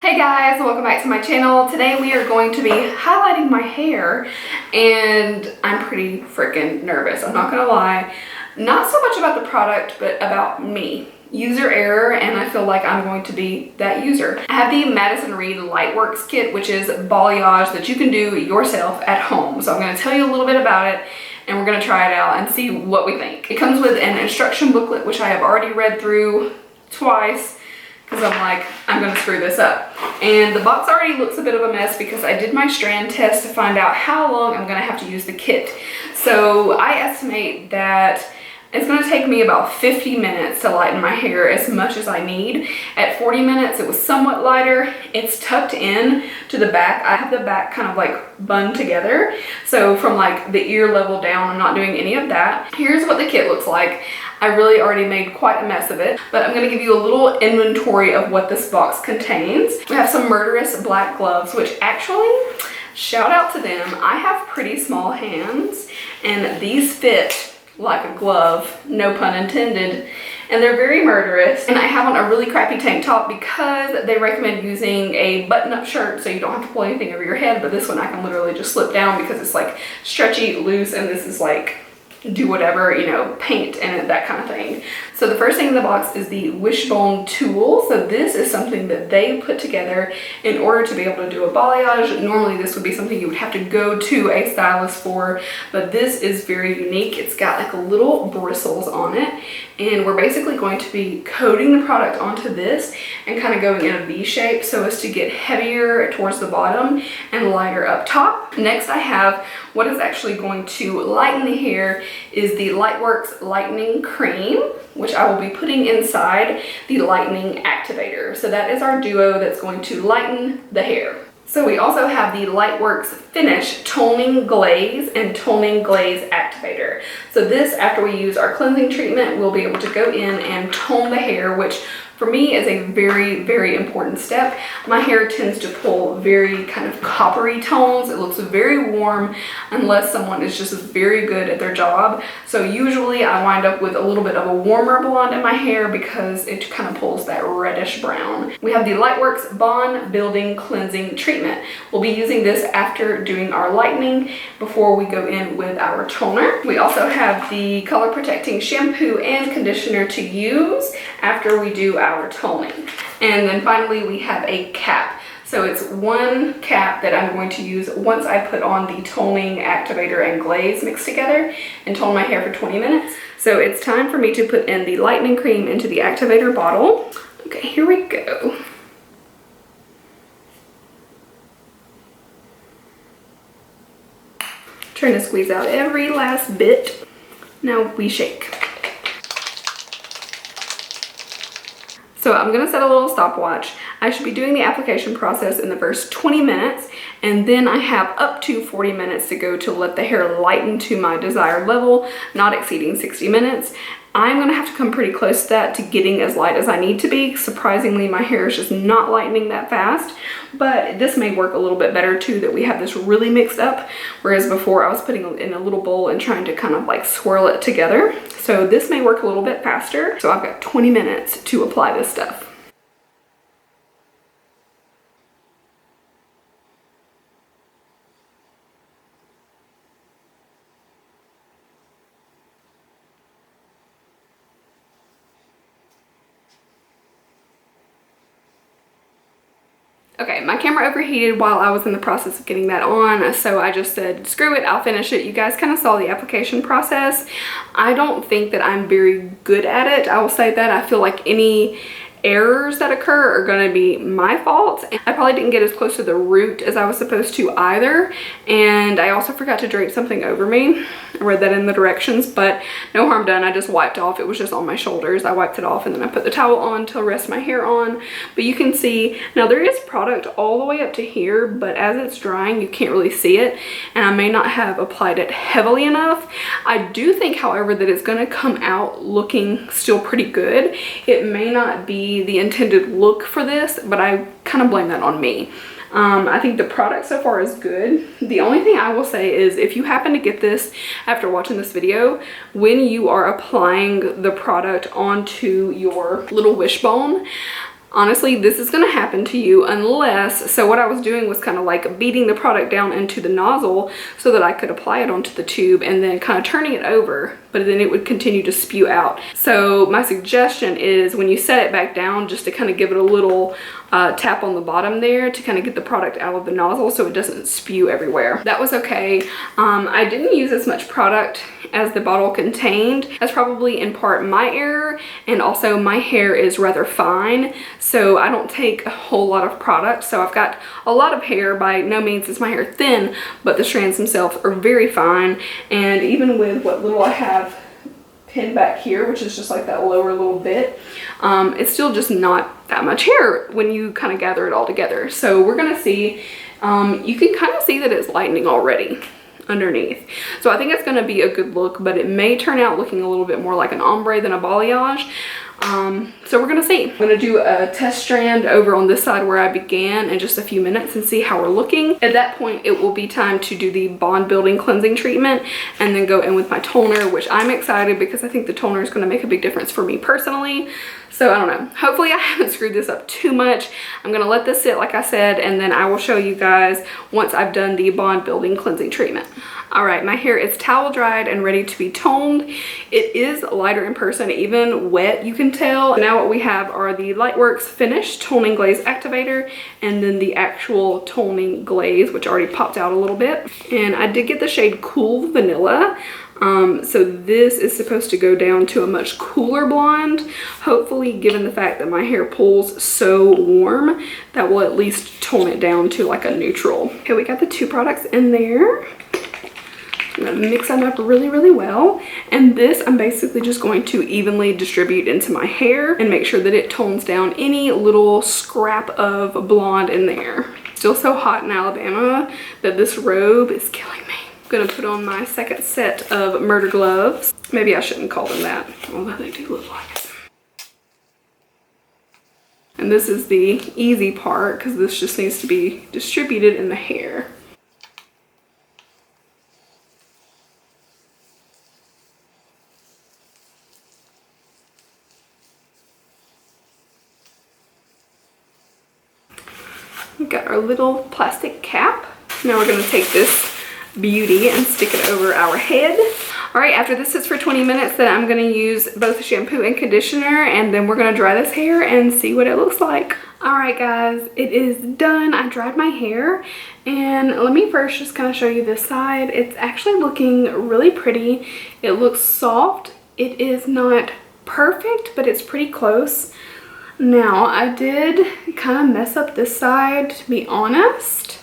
Hey guys, welcome back to my channel. Today we are going to be highlighting my hair and I'm pretty freaking nervous, I'm not gonna lie. Not so much about the product, but about me. User error, and I feel like I'm going to be that user. I have the Madison Reed Lightworks kit, which is balayage that you can do yourself at home. So I'm gonna tell you a little bit about it and we're gonna try it out and see what we think. It comes with an instruction booklet, which I have already read through twice, because I'm like, I'm gonna screw this up. And the box already looks a bit of a mess because I did my Strand test to find out how long I'm gonna have to use the kit. So I estimate that it's gonna take me about 50 minutes to lighten my hair as much as I need. At 40 minutes, it was somewhat lighter. It's tucked in to the back. I have the back kind of like bun together. So from like the ear level down, I'm not doing any of that. Here's what the kit looks like. I really already made quite a mess of it, but I'm gonna give you a little inventory of what this box contains. We have some murderous black gloves, which actually, shout out to them. I have pretty small hands and these fit like a glove, no pun intended, and they're very murderous. And I have on a really crappy tank top because they recommend using a button-up shirt so you don't have to pull anything over your head, but this one I can literally just slip down because it's like stretchy, loose, and this is like do whatever, you know, paint and that kind of thing. So the first thing in the box is the wishbone tool. So this is something that they put together in order to be able to do a balayage. Normally this would be something you would have to go to a stylist for, but this is very unique. It's got like little bristles on it, and we're basically going to be coating the product onto this and kind of going in a V shape so as to get heavier towards the bottom and lighter up top. Next I have what is actually going to lighten the hair is the Lightworks Lightening Cream, which I will be putting inside the Lightening Activator. So that is our duo that's going to lighten the hair. So we also have the Lightworks Finish Toning Glaze and Toning Glaze Activator. So this, after we use our cleansing treatment, we'll be able to go in and tone the hair, which for me is a very, very important step. My hair tends to pull very kind of coppery tones. It looks very warm unless someone is just very good at their job. So usually I wind up with a little bit of a warmer blonde in my hair because it kind of pulls that reddish brown. We have the Lightworks Bond Building Cleansing Treatment. We'll be using this after doing our lightening before we go in with our toner. We also have the color protecting shampoo and conditioner to use after we do our toning. And then finally we have a cap. So it's one cap that I'm going to use once I put on the toning, activator, and glaze mixed together and tone my hair for 20 minutes. So it's time for me to put in the lightening cream into the activator bottle. Okay, here we go. Trying to squeeze out every last bit. Now we shake. So I'm gonna set a little stopwatch. I should be doing the application process in the first 20 minutes, and then I have up to 40 minutes to go to let the hair lighten to my desired level, not exceeding 60 minutes. I'm gonna have to come pretty close to that to getting as light as I need to be. Surprisingly, my hair is just not lightening that fast, but this may work a little bit better too, that we have this really mixed up, whereas before I was putting it in a little bowl and trying to kind of like swirl it together. So this may work a little bit faster. So I've got 20 minutes to apply this stuff. Okay, my camera overheated while I was in the process of getting that on, so I just said, screw it, I'll finish it. You guys kind of saw the application process. I don't think that I'm very good at it. I will say that. I feel like any errors that occur are going to be my fault. I probably didn't get as close to the root as I was supposed to either, and I also forgot to drape something over me. I read that in the directions, but no harm done. I just wiped off. It was just on my shoulders. I wiped it off and then I put the towel on to rest my hair on. But you can see now there is product all the way up to here, but as it's drying you can't really see it, and I may not have applied it heavily enough. I do think, however, that it's going to come out looking still pretty good. It may not be the intended look for this, but I kind of blame that on me. I think the product so far is good. The only thing I will say is if you happen to get this after watching this video, when you are applying the product onto your little wishbone, Honestly, this is going to happen to you unless, so what I was doing was kind of like beating the product down into the nozzle so that I could apply it onto the tube and then kind of turning it over, but then it would continue to spew out. So my suggestion is when you set it back down, just to kind of give it a little tap on the bottom there to kind of get the product out of the nozzle so it doesn't spew everywhere. That was okay. I didn't use as much product as the bottle contained. That's probably in part my error, and also my hair is rather fine, so I don't take a whole lot of product. So I've got a lot of hair. By no means is my hair thin, but the strands themselves are very fine, and even with what little I have pinned back here, which is just like that lower little bit, it's still just not that much hair when you kind of gather it all together. So we're gonna see, you can kind of see that it's lightening already underneath. So I think it's gonna be a good look, but it may turn out looking a little bit more like an ombre than a balayage. So we're gonna see. I'm gonna do a test strand over on this side where I began in just a few minutes and see how we're looking. At that point, it will be time to do the bond building cleansing treatment and then go in with my toner, which I'm excited because I think the toner is gonna make a big difference for me personally. So I don't know, hopefully I haven't screwed this up too much. I'm gonna let this sit like I said, and then I will show you guys once I've done the bond building cleansing treatment. All right, my hair is towel dried and ready to be toned. It is lighter in person, even wet you can tell. Now what we have are the Lightworks Finish Toning Glaze Activator and then the actual toning glaze, which already popped out a little bit. And I did get the shade Cool Vanilla. So this is supposed to go down to a much cooler blonde. Hopefully, given the fact that my hair pulls so warm, that will at least tone it down to like a neutral. Okay, we got the two products in there. I'm gonna mix them up really, really well. And this I'm basically just going to evenly distribute into my hair and make sure that it tones down any little scrap of blonde in there. Still so hot in Alabama that this robe is killing me. I'm gonna put on my second set of murder gloves. Maybe I shouldn't call them that, although they do look like it. And this is the easy part because this just needs to be distributed in the hair. We've got our little plastic cap. Now we're gonna take this beauty and stick it over our head. All right, after this sits for 20 minutes, then I'm gonna use both shampoo and conditioner, and then we're gonna dry this hair and see what it looks like. All right, guys, it is done. I dried my hair, and let me first just kind of show you this side. It's actually looking really pretty. It looks soft. It is not perfect, but it's pretty close. Now, I did kind of mess up this side, to be honest.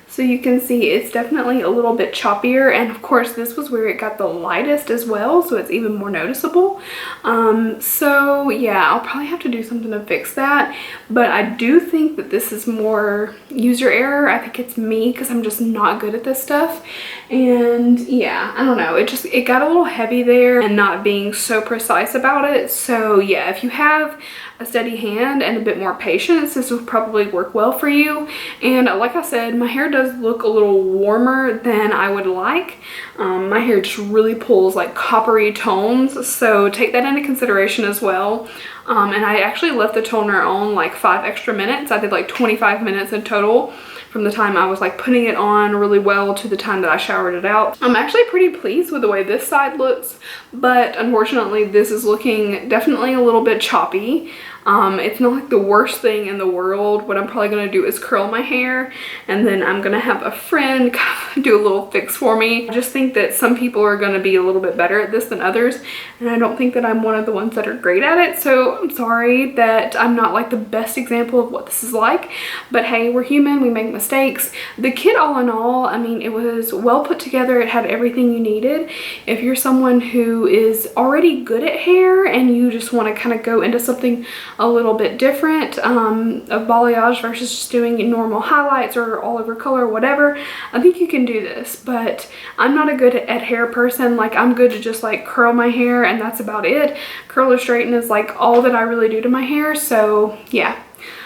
So you can see it's definitely a little bit choppier, and of course this was where it got the lightest as well, so it's even more noticeable. So yeah, I'll probably have to do something to fix that, but I do think that this is more user error. I think it's me because I'm just not good at this stuff, and yeah, I don't know, it got a little heavy there and not being so precise about it. So yeah, if you have a steady hand and a bit more patience, this will probably work well for you. And like I said, my hair does look a little warmer than I would like. My hair just really pulls like coppery tones, so take that into consideration as well. And I actually left the toner on like 5 extra minutes. I did like 25 minutes in total from the time I was like putting it on really well to the time that I showered it out. I'm actually pretty pleased with the way this side looks, but unfortunately this is looking definitely a little bit choppy. It's not like the worst thing in the world. What I'm probably gonna do is curl my hair, and then I'm gonna have a friend do a little fix for me. I just think that some people are gonna be a little bit better at this than others, and I don't think that I'm one of the ones that are great at it. So I'm sorry that I'm not like the best example of what this is like, but hey, we're human, we make mistakes. The kit, all in all, I mean, it was well put together. It had everything you needed. If you're someone who is already good at hair and you just want to kind of go into something a little bit different, of balayage versus just doing normal highlights or all over color, whatever, I think you can do this. But I'm not a good at hair person. Like, I'm good to just like curl my hair and that's about it. Curl or straighten is like all that I really do to my hair. So yeah,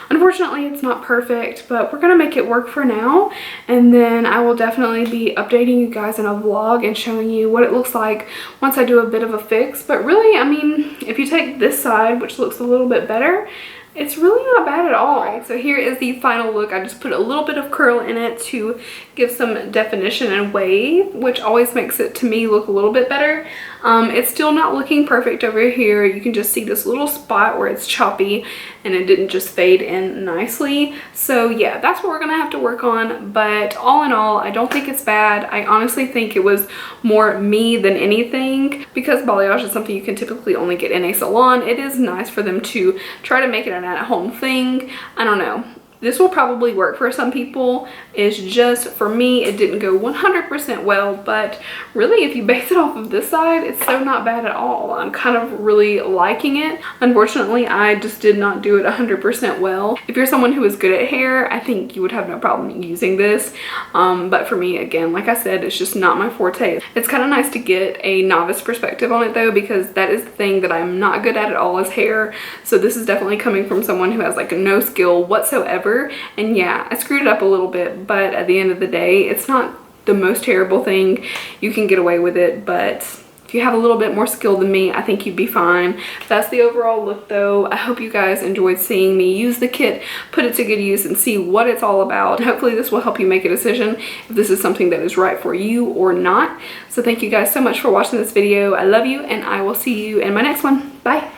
unfortunately it's not perfect, but we're gonna make it work for now, and then I will definitely be updating you guys in a vlog and showing you what it looks like once I do a bit of a fix. But really, I mean, if you take this side, which looks a little bit better, It's really not bad at all. So here is the final look. I just put a little bit of curl in it to give some definition and wave, which always makes it, to me, look a little bit better. It's still not looking perfect over here. You can just see this little spot where it's choppy and it didn't just fade in nicely. So yeah, that's what we're gonna have to work on. But all in all, I don't think it's bad. I honestly think it was more me than anything. Because balayage is something you can typically only get in a salon, it is nice for them to try to make it an at-home thing. I don't know. This will probably work for some people. It's just, for me, it didn't go 100% well, but really if you base it off of this side, it's so not bad at all. I'm kind of really liking it. Unfortunately, I just did not do it 100% well. If you're someone who is good at hair, I think you would have no problem using this. But for me, again, like I said, it's just not my forte. It's kind of nice to get a novice perspective on it though, because that is the thing that I'm not good at all is hair. So this is definitely coming from someone who has like no skill whatsoever. And yeah, I screwed it up a little bit, but at the end of the day, it's not the most terrible thing. You can get away with it, but if you have a little bit more skill than me, I think you'd be fine. That's the overall look though. I hope you guys enjoyed seeing me use the kit, put it to good use, and see what it's all about. Hopefully this will help you make a decision if this is something that is right for you or not. So thank you guys so much for watching this video. I love you, and I will see you in my next one. Bye.